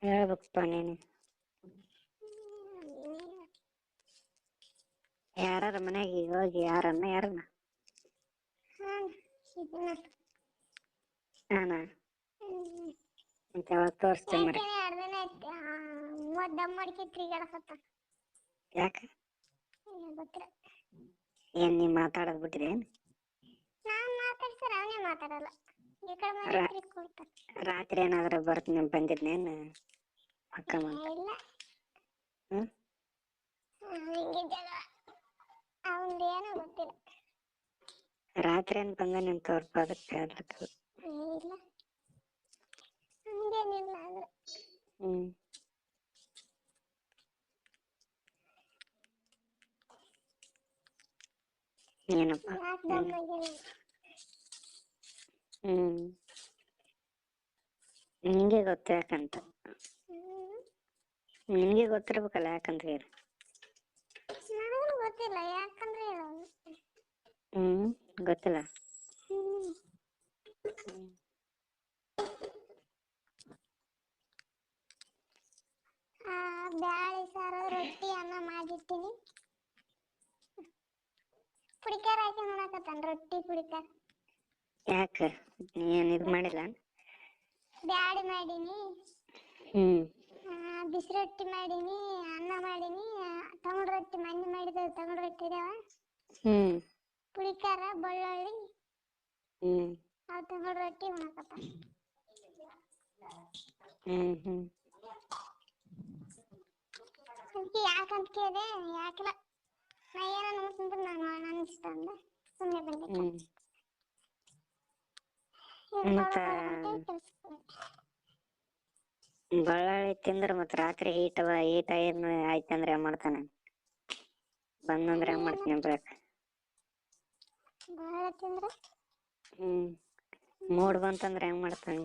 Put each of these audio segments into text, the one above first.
ಹೇಳ್ಬೇಕಪ್ಪ ನೀನು. ಯಾರ ಮನೆಗೆ ಹೋಗಿ ಯಾರನ್ನ ಹಾನ ಅಂತ ಯಾವಾಗ ತೋರಿಸ್ತೇನೆ ಮರಿ. ಯಾಕ ಏನ್ ನೀ ಮಾತಾಡೋದ್ ಬಿಟ್ಟಿದೆ ಏನ್? ರಾತ್ರಿ ಏನಾದ್ರ ಬರ್ತೀನಿ ಬಂದಿದ್ನೇನ್ ಅಕ್ಕ ಹ್ಮ್ ರಾತ್ರಿ ಏನ್ ಬಂದ ನಿನ್ ತೋರ್ಪ ಅದಕ್ಕೆ ಹ್ಮ್ ಏನಪ್ಪ ನಿಂಗೆ ಗೊತ್ತ ಯಾಕಂತ. ನಿನ್ಗೆ ಗೊತ್ತಿರ್ಬೇಕಲ್ಲ ಯಾಕಂತ ಹೇಳಿ. ಗೊತ್ತಿಲ್ಲ ಯಾಕಂದ್ರೆ ಗೊತ್ತಿಲ್ಲ. ಬ್ಯಾಳಿ ಸಾರು ರೊಟ್ಟಿ ಅನ್ನ ಮಾಡಿರ್ತೀನಿ. ಪುಡಿಕಾರ ಹಾಕಿ ನೋಡಕತ್ತಾನ ರೊಟ್ಟಿ ಪುಡಿಕಾರ. ಯಾಕ ಏನ್ ಇದು ಮಾಡಿಲ್ಲ? ಬ್ಯಾಳಿ ಮಾಡೀನಿ, ಬಿಸಿ ರೊಟ್ಟಿ ಮಾಡೀನಿ, ಅನ್ನ ಮಾಡೀನಿ, ತಗೊಂಡ್ ರೊಟ್ಟಿ ಮಣ್ಣಿ ಮಾಡಿದ ತಗೊಂಡ್ ರೊಟ್ಟಿ ಇದಾವ. ಪುಡಿಕಾರ ಬೆಳ್ಳುಳ್ಳಿ ಅವ್ ತಗೊಂಡ್ ರೊಟ್ಟಿ ಉಣ್ಣಕತ್ತಾನ. ಯಾಕಂತ ಕೇಳಿದೆ, ಯಾಕಿಲ್ಲ ನಾ ಏನ ನೋಡ್ತಿಂದ್ರೆ ನಾನು ನನ್ನ ಇಷ್ಟ ಅಂದ ಸುಮ್ಮನೆ ಬಂದೆ. ಬಳ್ಳಾಳಿ ತಿಂದ್ರ ಮತ್ ರಾತ್ರಿ ಈಟ ಏನ್ ಆಯ್ತಂದ್ರ ಏನ್ ಮಾಡ್ತಾನ? ಬಂದಂದ್ರ ಹೆಂಗ್ ಮಾಡ್ತೀನಿ ಬೆಳಕ? ಬಳ್ಳಾಳಿ ತಿಂದ್ರ ಮೂಡ್ ಬಂತಂದ್ರ ಹೆಂಗ್ ಮಾಡ್ತಾನ?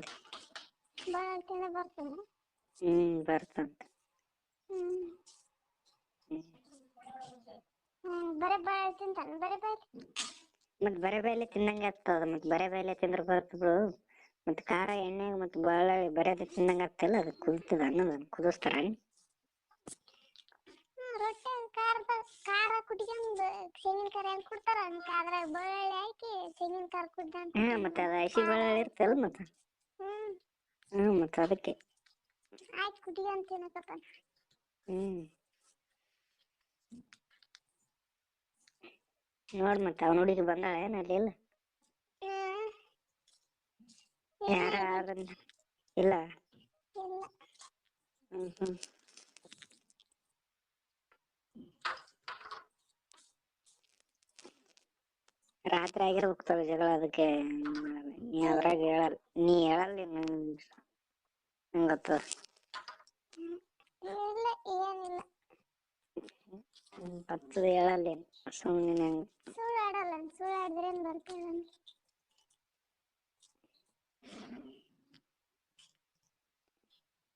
ಬಳ್ಳಾಳಿ ತಿಂದ್ರ ಬರ್ತಾನ? ಬರ್ತಂತ. ಬರೇ ಬಳ್ಳಾಳಿ ತಿಂತಾನ? ಮತ್ ಬರೇ ಬಾಯಿಲೆ ತಿಂದಂಗ ಆಗ್ತದ. ಮತ್ ಬರೇ ಬಾಯಿಲೆ ತಿಂದ್ರ ಬರ್ತ ಬಿಡು. ಮತ್ ಖಾರ ಎಣ್ಣೆ ಮತ್ ಬಳ್ಳಾಳಿ ಬರೇದ ತಿಂದಂಗ ಆಗ್ತಿಲ್ಲ. ಅದು ಕುದಿತದ ಅನ್ನದ ಕುದಿಸ್ತಾರ? ರೊಟ್ಟಿ ಖಾರ ಕುಟ್ಕೊಂಡ್ ಶೇಂಗಿನ ಖಾರ ಹೆಂಗ್ ಕೊಡ್ತಾರ ಅದ್ರಾಗ ಬಳ್ಳಾಳಿ ಹಾಕಿ ಶೇಂಗಿನ ಖಾರ ಕುಟ್ಟ ಮತ್ತೆ ಅದ ಹಸಿ ಬಳ್ಳಾಳಿ ಇರ್ತಲ್ಲ ಮತ್ತ. ಮತ್ತ ಅದಕ್ಕೆ ಆಯ್ತು ಕುಟ್ಕೊಂಡ್ ತಿನ್ನಕತ್ತಾನ. ನೋಡ್ ಮತ್ತ ಅವ್ನ ಹುಡುಗಿ ಬಂದಾಳ ಏನ್ ಅಲ್ಲಿ? ಇಲ್ಲ ಯಾರ ಇಲ್ಲ. ರಾತ್ರಿ ಆಗಿರ್ಬೇಕಕ್ತದ ಜಗಳ. ಅದಕ್ಕೆ ನೀ ಅದ್ರಾಗ ಹೇಳಲ್ಲ. ನೀ ಹೇಳಲ್ಲ ಗೊತ್ತದ. ಇಲ್ಲ ಏನಿಲ್ಲ. ಹತ್ತದ ಹೇಳಲ್ಲೇನು ಸುಮ್ಮನೆ ಸುಳ್ಳಾಡಲ್ಲ. ಸುಳ್ಳಾಡಿದ್ರೆ ಏನ್ ಬರ್ತೇನೆ.